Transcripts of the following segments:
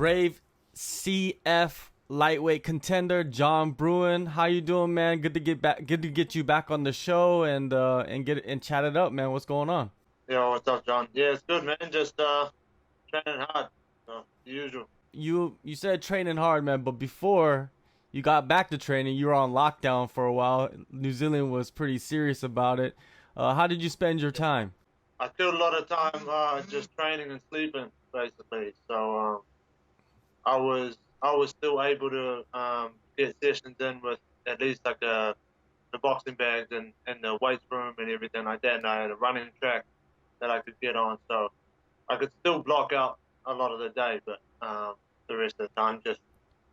Brave CF lightweight contender John Brewin. How you doing, man? Good to get back. Good to get you back on the show and chat it up, man. What's going on? Yo, what's up, John? Yeah, it's good, man. Just training hard, so the usual. You said training hard, man, but before you got back to training, you were on lockdown for a while. New Zealand was pretty serious about it. How did you spend your time? I killed a lot of time just training and sleeping, basically. So I was still able to get sessions in with at least like the boxing bags and the weights room and everything like that. And I had a running track that I could get on, so I could still block out a lot of the day, but the rest of the time, just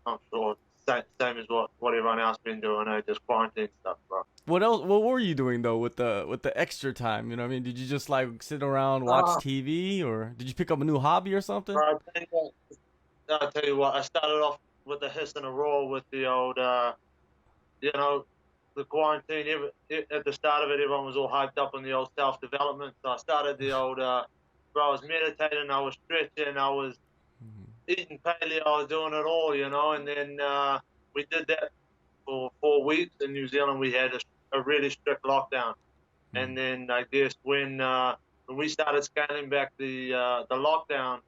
I'm sure same as what everyone else been doing, just quarantine stuff, bro. What else? What were you doing though with the extra time? You know what I mean? Did you just like sit around watch Uh, TV, or did you pick up a new hobby or something? bro, I'll tell you what, I started off with the hiss and a roar with the old, you know, the quarantine. At the start of it, everyone was all hyped up on the old self-development. So I started the old, bro, I was meditating, I was stretching, I was eating paleo, I was doing it all, and then we did that for 4 weeks in New Zealand. We had a really strict lockdown. And then I guess when we started scaling back the lockdown,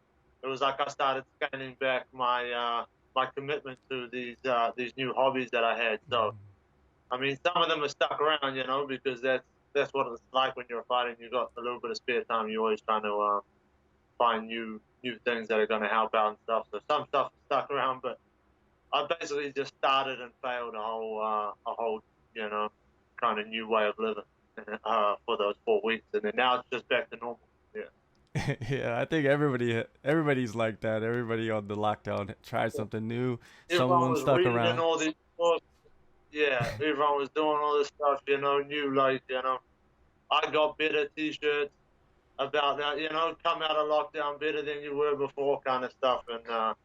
it was like I started scaling back my commitment to these new hobbies that I had. So I mean, some of them are stuck around, because that's what it's like when you're fighting. You got a little bit of spare time. You're always trying to find new things that are going to help out and stuff. So some stuff stuck around, but I basically just started and failed a whole kind of new way of living for those 4 weeks, and then now it's just back to normal. Yeah. Yeah, I think everybody's like that. Everybody on the lockdown tried something new. Everyone Someone was stuck reading around. all these books. Yeah, everyone was doing all this stuff, new, like, I got better t-shirts about that, come out of lockdown better than you were before kind of stuff. And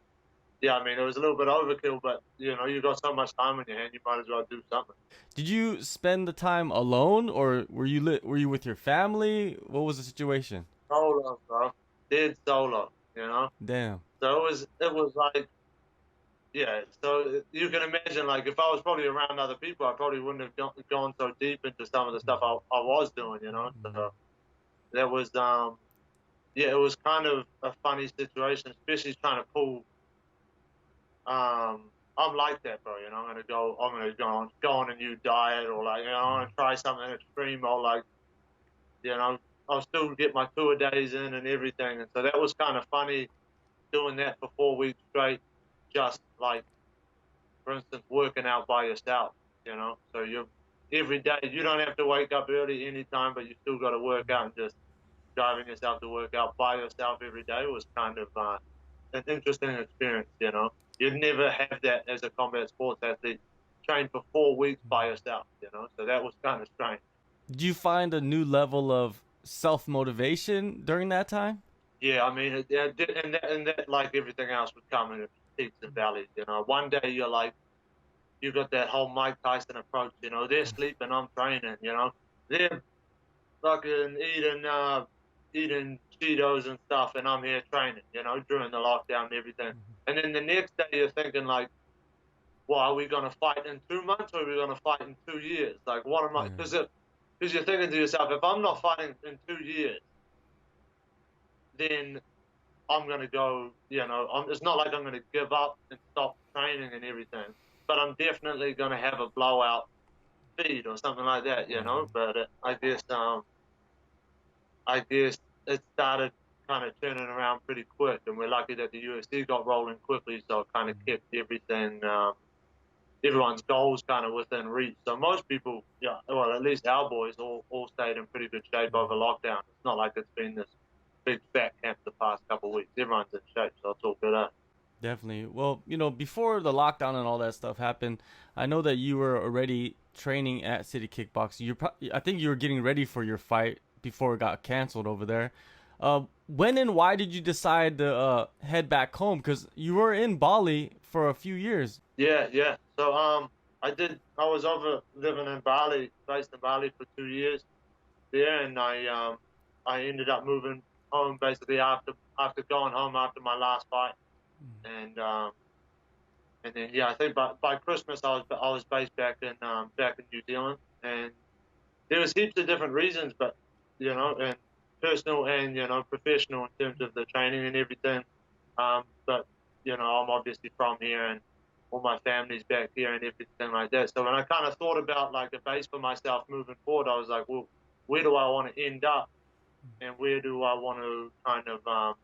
yeah, I mean, it was a little bit overkill, but you got so much time in your hand, you might as well do something. Did you spend the time alone, or were you with your family? What was the situation? Solo, bro. Dead solo, you know? Damn. So it was like, yeah, so you can imagine, like, if I was probably around other people, I probably wouldn't have gone so deep into some of the stuff I was doing, So that was, yeah, it was kind of a funny situation, especially trying to pull. I'm like that, bro. I'm gonna go on a new diet, or like, I'm gonna try something extreme, or like, you know, I'll still get my tour days in and everything. And so that was kind of funny doing that for 4 weeks straight, just like, for instance, working out by yourself. So you're every day, you don't have to wake up early anytime, but you still got to work out, and just driving yourself to work out by yourself every day was kind of an interesting experience. You'd never have that as a combat sports athlete, train for 4 weeks by yourself. So that was kind of strange. Did you find a new level of self motivation during that time? Yeah, I mean, and that, like everything else, would come in peaks and valleys. One day you're like, you got that whole Mike Tyson approach. They're sleeping, I'm training. They're fucking eating Cheetos and stuff, and I'm here training. During the lockdown and everything. And then the next day you're thinking like, well, are we gonna fight in 2 months, or are we gonna fight in 2 years? Like, what am I? Yeah. Because you're thinking to yourself, if I'm not fighting in 2 years, then I'm gonna go. It's not like I'm gonna give up and stop training and everything, but I'm definitely gonna have a blowout feed or something like that. But I guess it started kind of turning around pretty quick, and we're lucky that the UFC got rolling quickly, so it kind of kept everything, everyone's goals kind of within reach. So most people, yeah, well, at least our boys all stayed in pretty good shape over lockdown. It's not like it's been this big fat camp the past couple of weeks. Everyone's in shape, so it's all good. Definitely. Well, before the lockdown and all that stuff happened, I know that you were already training at City Kickboxing. I think you were getting ready for your fight before it got canceled over there. When and why did you decide to head back home? Because you were in Bali for a few years. Yeah, yeah. So I was over living in Bali, based in Bali for 2 years there, and I ended up moving home basically after going home after my last fight. and then yeah, I think by Christmas I was based back in New Zealand, and there was heaps of different reasons, but and personal and professional in terms of the training and everything. But I'm obviously from here, and all my family's back here and everything like that. So when I kind of thought about like a base for myself moving forward, I was like, well, where do I want to end up, and where do I want to kind of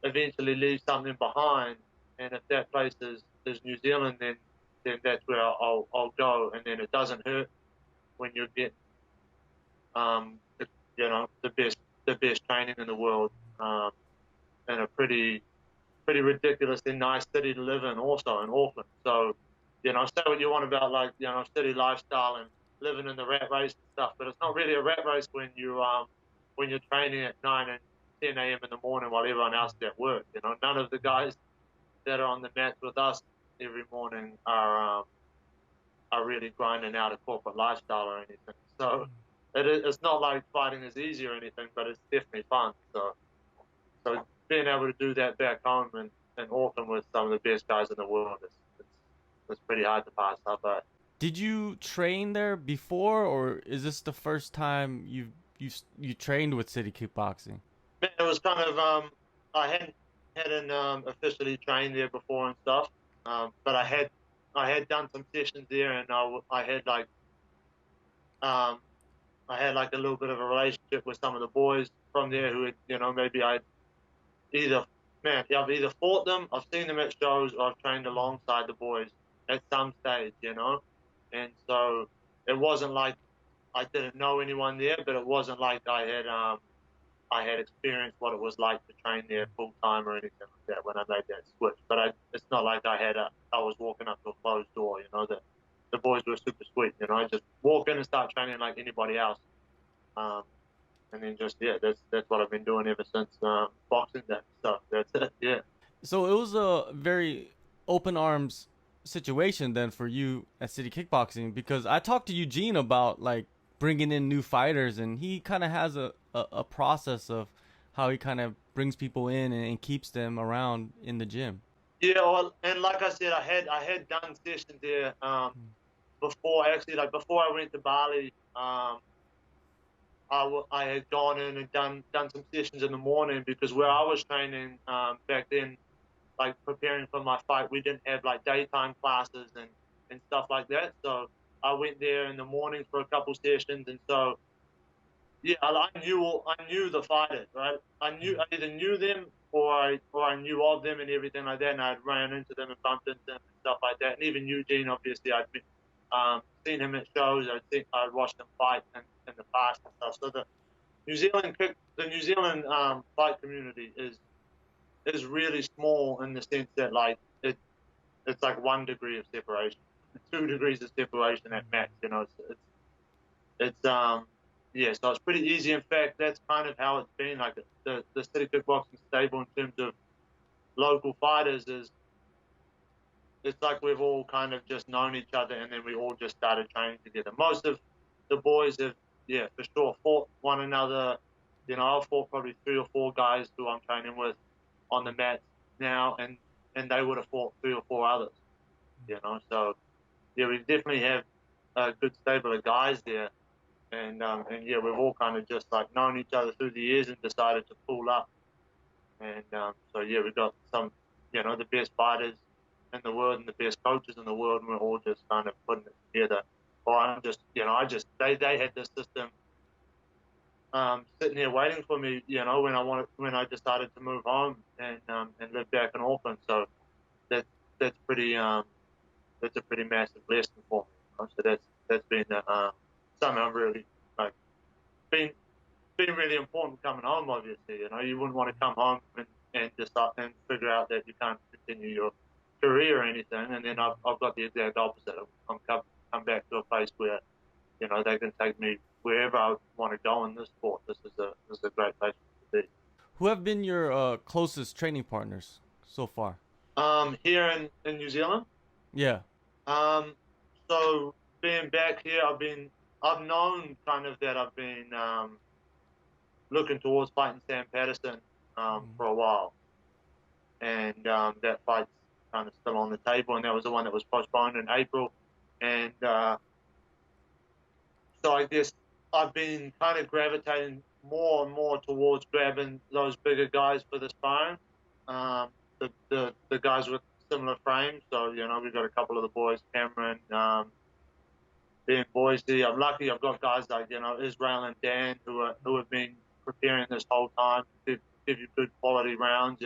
eventually leave something behind? And if that place is New Zealand, then that's where I'll go, and then it doesn't hurt when you get the, the best training in the world, and a pretty ridiculously nice city to live in, also in Auckland. So, say what you want about like city lifestyle and living in the rat race and stuff, but it's not really a rat race when you're training at 9 and 10 a.m. in the morning while everyone else is at work. None of the guys that are on the mats with us every morning are really grinding out a corporate lifestyle or anything. So it's not like fighting is easy or anything, but it's definitely fun. So being able to do that back home in Auckland with some of the best guys in the world it's pretty hard to pass up. Did you train there before, or is this the first time you trained with City Kickboxing? Man, it was kind of I hadn't officially trained there before and stuff, but I had done some sessions there, and um, I had like a little bit of a relationship with some of the boys from there who had maybe either I've either fought them, I've seen them at shows, or I've trained alongside the boys at some stage. And so it wasn't like I didn't know anyone there, but it wasn't like I had experienced what it was like to train there full time or anything like that when I made that switch. But it's not like I was walking up to a closed door. The boys were super sweet. I just walk in and start training like anybody else. Um, and then just that's what I've been doing ever since Boxing Day. So that's it. Yeah. So it was a very open arms situation then for you at City Kickboxing, because I talked to Eugene about like bringing in new fighters, and he kind of has a process of how he kind of brings people in and keeps them around in the gym. Yeah, well, and like I said, I had done sessions there before. Actually, like before I went to Bali, I had gone in and done some sessions in the morning, because where I was training back then, like preparing for my fight, we didn't have like daytime classes and stuff like that. So I went there in the mornings for a couple sessions, and so yeah, I knew the fighters, right? I either knew them or I knew of them and everything like that, and I'd ran into them and bumped into them and stuff like that. And even Eugene, obviously, I'd been, seen him at shows. I'd watched him fight in the past and stuff. So the New Zealand fight community is really small, in the sense that like it's like 1 degree of separation, 2 degrees of separation at max. It's yeah, so it's pretty easy. In fact, that's kind of how it's been. Like the City Kickboxing stable in terms of local fighters is it's like we've all kind of just known each other, and then we all just started training together. Most of the boys have, yeah, for sure, fought one another. I've fought probably 3 or 4 guys who I'm training with on the mats now, and they would have fought 3 or 4 others. So yeah, we definitely have a good stable of guys there, and yeah, we've all kind of just like known each other through the years and decided to pull up. And so yeah, we've got some, the best fighters in the world and the best coaches in the world, and we're all just kind of putting it together. Or I'm just, they had this system sitting here waiting for me, when I decided to move home and live back in Auckland. So that that's pretty that's a pretty massive blessing for me. So that's been something I'm really like been really important coming home. Obviously, you wouldn't want to come home and decide and figure out that you can't continue your career or anything, and then I've got the exact opposite. I'm come back to a place where they can take me wherever I want to go in this sport. This is a great place to be. Who have been your closest training partners so far? Here in New Zealand. Yeah. Um, so being back here, I've known kind of that I've been looking towards fighting Sam Patterson for a while. and that fight's kind of still on the table, and that was the one that was postponed in April, and so I guess I've been kind of gravitating more and more towards grabbing those bigger guys for the sparring, the guys with similar frames. So we've got a couple of the boys, Cameron, in Boise. I'm lucky I've got guys like Israel and Dan who have been preparing this whole time to give you good quality rounds.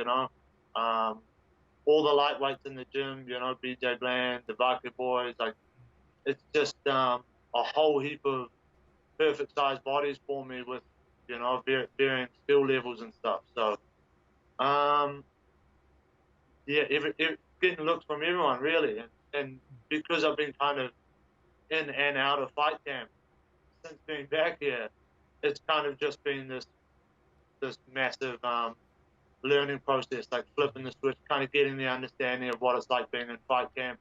All the lightweights in the gym, BJ Bland, the Vaca boys, like it's just a whole heap of perfect sized bodies for me with varying skill levels and stuff. So yeah, getting looks from everyone really, and because I've been kind of in and out of fight camp since being back here, it's kind of just been this massive learning process, like flipping the switch, kind of getting the understanding of what it's like being in fight camp,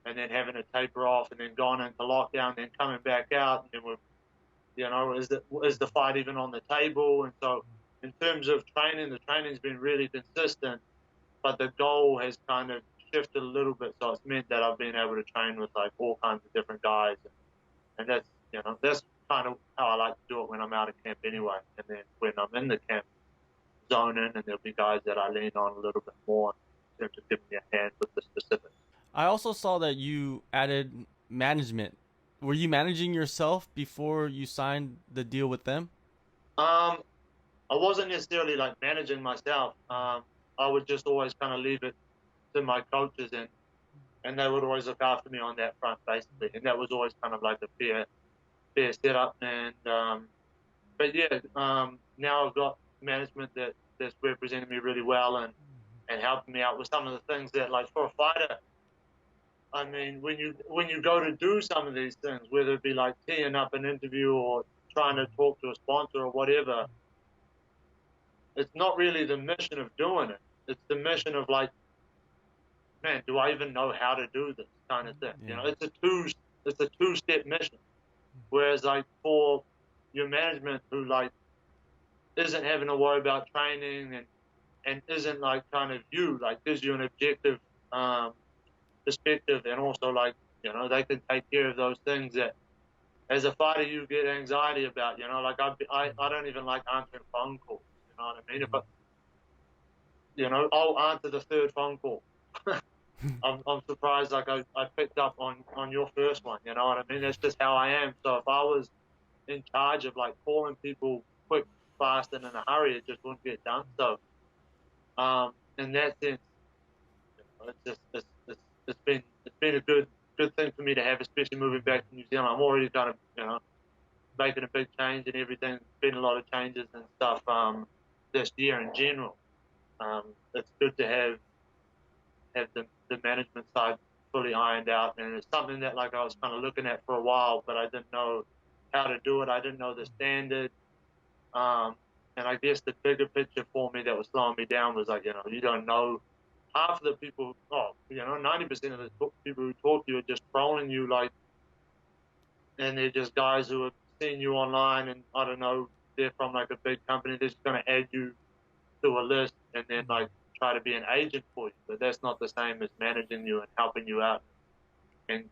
and then having to taper off, and then going into lockdown, then coming back out, and then we're is the fight even on the table? And so in terms of training, the training's been really consistent, but the goal has kind of shifted a little bit. So it's meant that I've been able to train with like all kinds of different guys, and that's kind of how I like to do it when I'm out of camp anyway. And then when I'm in the camp zoning, and there'll be guys that I lean on a little bit more in terms of giving me a hand with the specifics. I also saw that you added management. Were you managing yourself before you signed the deal with them? Um, I wasn't necessarily like managing myself. I would just always kind of leave it to my coaches, and they would always look after me on that front, basically. And that was always kind of like a fair setup. And but yeah, now I've got management that's representing me really well and helping me out with some of the things that, like, for a fighter, I mean, when you go to do some of these things, whether it be like teeing up an interview or trying to talk to a sponsor or whatever, it's not really the mission of doing it. It's the mission of like, man, do I even know how to do this kind of thing? Yeah. It's a two-step mission. Whereas like for your management who like isn't having to worry about training and isn't like kind of like gives you an objective um, perspective, and also like they can take care of those things that as a fighter you get anxiety about. Like I don't even like answering phone calls. You know what I mean? If I'll answer the third phone call. I'm surprised like I picked up on your first one. You know what I mean? That's just how I am. So if I was in charge of like calling people quick, fast, and in a hurry, it just wouldn't get done. So in that sense, it's just it's been a good thing for me to have, especially moving back to New Zealand. I'm already kind of making a big change and everything. Been a lot of changes and stuff this year in general. It's good to have the management side fully ironed out, and it's something that like I was kind of looking at for a while, but I didn't know how to do it. I didn't know the standard, and I guess the bigger picture for me that was slowing me down was like you don't know half of the people. 90% of the people who talk to you are just trolling you, like, and they're just guys who have seen you online, and I don't know, they're from like a big company. They're just going to add you to a list and then like try to be an agent for you, but that's not the same as managing you and helping you out, and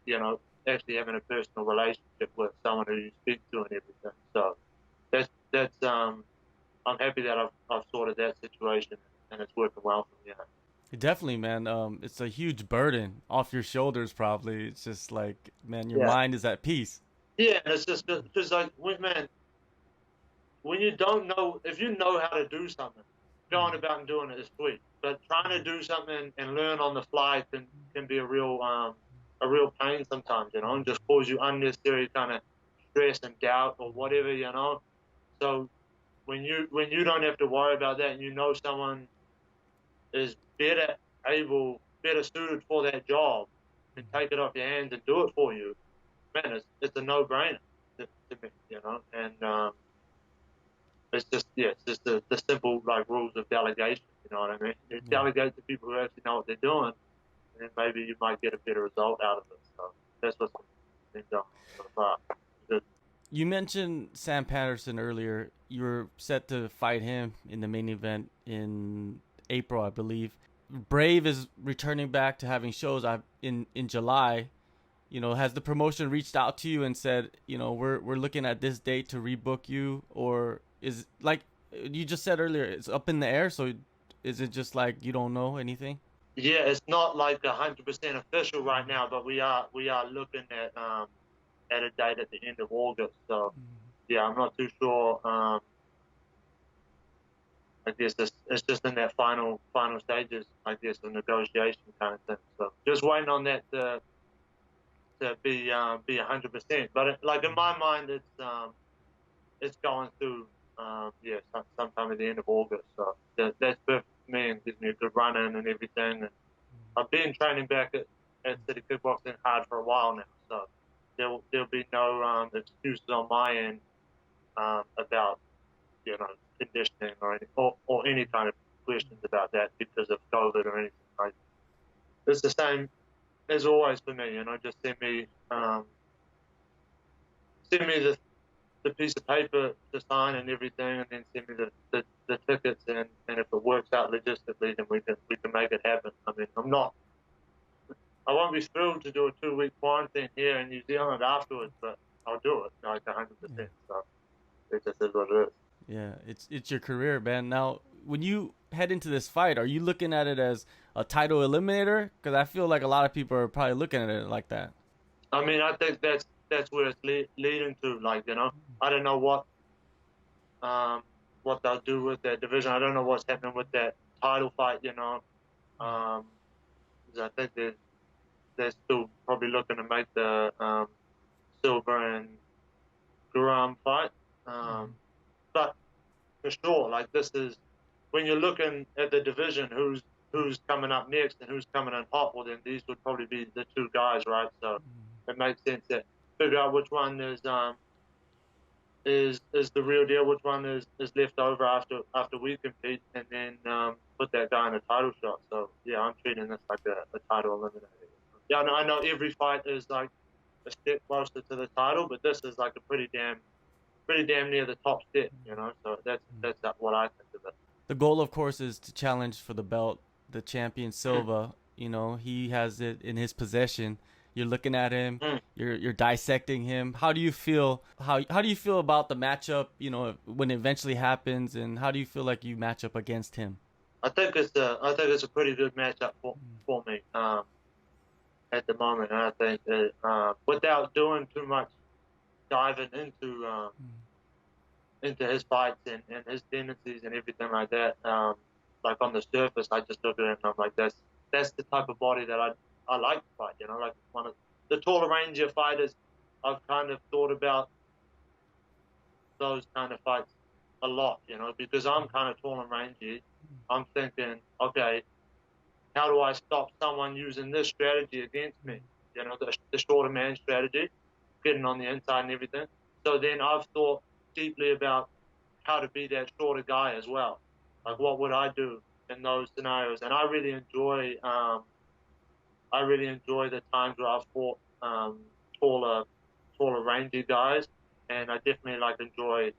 actually having a personal relationship with someone who you speak to and everything. So that's I'm happy that I've sorted that situation, and it's working well for me. Definitely, man. It's a huge burden off your shoulders. Probably, it's just like, man, your Yeah, mind is at peace. yeah, and it's just because like man, when you don't know, if you know how to do something, going about and doing it is sweet. But trying to do something and learn on the fly can be a real pain sometimes, and just cause you unnecessary kind of stress and doubt or whatever. So when you don't have to worry about that, and someone is better suited for that job, and take it off your hands and do it for you, man, it's a no brainer to me. And it's just the simple like rules of delegation. You know what I mean? You Yeah. delegate to people who actually know what they're doing, and then maybe you might get a better result out of it. So that's what's been done so far. Good. You mentioned Sam Patterson earlier. You were set to fight him in the main event in April, I believe. Brave is returning back to having shows. In July. Has the promotion reached out to you and said, we're looking at this date to rebook you, or is like you just said earlier, it's up in the air? So is it just like you don't know anything? Yeah, it's not like 100% official right now, but we are looking at a date at the end of August. So yeah, I'm not too sure. I guess it's just in that final stages, I guess, of negotiation kind of thing. So just waiting on that to be 100%. But like in my mind, it's going through sometime at the end of August. So that's perfect for me and gives me a good run in and everything. And I've been training back at City Kickboxing hard for a while now. So there'll be no excuses on my end about conditioning or any kind of questions about that because of COVID or anything. Like, it's the same as always for me. Just send me the piece of paper to sign and everything, and then send me the tickets, and if it works out logistically, then we can make it happen. I mean, I won't be thrilled to do a 2-week quarantine here in New Zealand afterwards, but I'll do it like 100%. So it just is what it is. Yeah, it's your career, man. Now, when you head into this fight, are you looking at it as a title eliminator? Because I feel like a lot of people are probably looking at it like that. I mean, I think that's where it's leading to. Like, I don't know what they'll do with that division. I don't know what's happening with that title fight. 'Cause I think they're still probably looking to make the Silver and Guram fight. But for sure, like, this is when you're looking at the division, who's coming up next and who's coming in hot. Well, then these would probably be the two guys, right? So it makes sense to figure out which one is the real deal, which one is left over after we compete, and then put that guy in a title shot. So yeah, I'm treating this like a title eliminator. Yeah, I know every fight is like a step closer to the title, but this is like a pretty damn near the top step, So that's what I think of it. The goal, of course, is to challenge for the belt, the champion Silva. He has it in his possession. You're looking at him, you're dissecting him. How do you feel? How do you feel about the matchup? When it eventually happens, and how do you feel like you match up against him? I think it's a pretty good matchup for me at the moment. And I think that, without doing too much diving into his fights and his tendencies and everything like that, like on the surface, I just look at it and I'm like, that's the type of body that I like to fight. Like one of the taller, rangier fighters. I've kind of thought about those kind of fights a lot, because I'm kind of tall and rangy. I'm thinking, okay, how do I stop someone using this strategy against me? The shorter man strategy, getting on the inside and everything. So then I've thought deeply about how to be that shorter guy as well. Like, what would I do in those scenarios? And I really enjoy the times where I've fought taller, rangy guys, and I definitely enjoy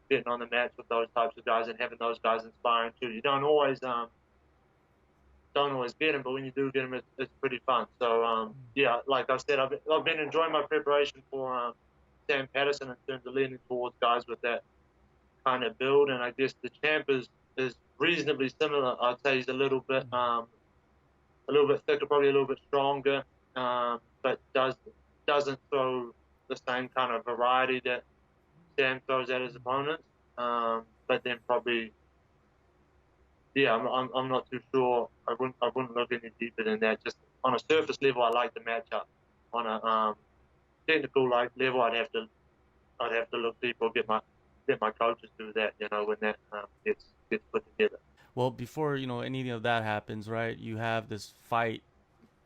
getting on the mats with those types of guys and having those guys inspiring too. You don't always get them, but when you do get them, it's pretty fun. So yeah, like I said, I've been enjoying my preparation for Sam Patterson in terms of leaning towards guys with that kind of build, and I guess the champ is reasonably similar. I'd say he's a little bit thicker, probably a little bit stronger, but doesn't throw the same kind of variety that Sam throws at his opponents. But then probably, yeah, I'm not too sure. I wouldn't look any deeper than that. Just on a surface level, I like the matchup. On a technical level, I'd have to look deeper, get my coaches do that, when that gets put together. Well, before any of that happens, right? You have this fight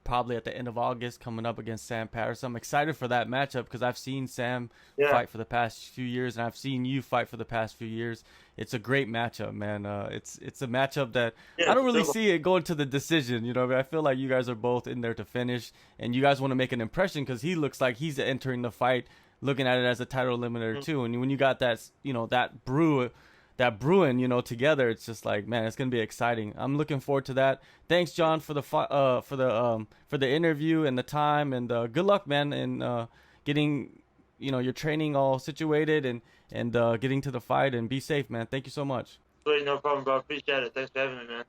probably at the end of August coming up against Sam Patterson. I'm excited for that matchup because I've seen Sam fight for the past few years, and I've seen you fight for the past few years. It's a great matchup, man. It's a matchup that I don't really see it going to the decision. I feel like you guys are both in there to finish, and you guys want to make an impression because he looks like he's entering the fight looking at it as a title eliminator too. And when you got that, that brew that Brewin, together, it's just like, man, it's gonna be exciting. I'm looking forward to that. Thanks, John, for the interview and the time, and good luck, man, in getting your training all situated, and getting to the fight, and be safe, man. Thank you so much. Sweet, no problem, bro. Appreciate it. Thanks for having me, man.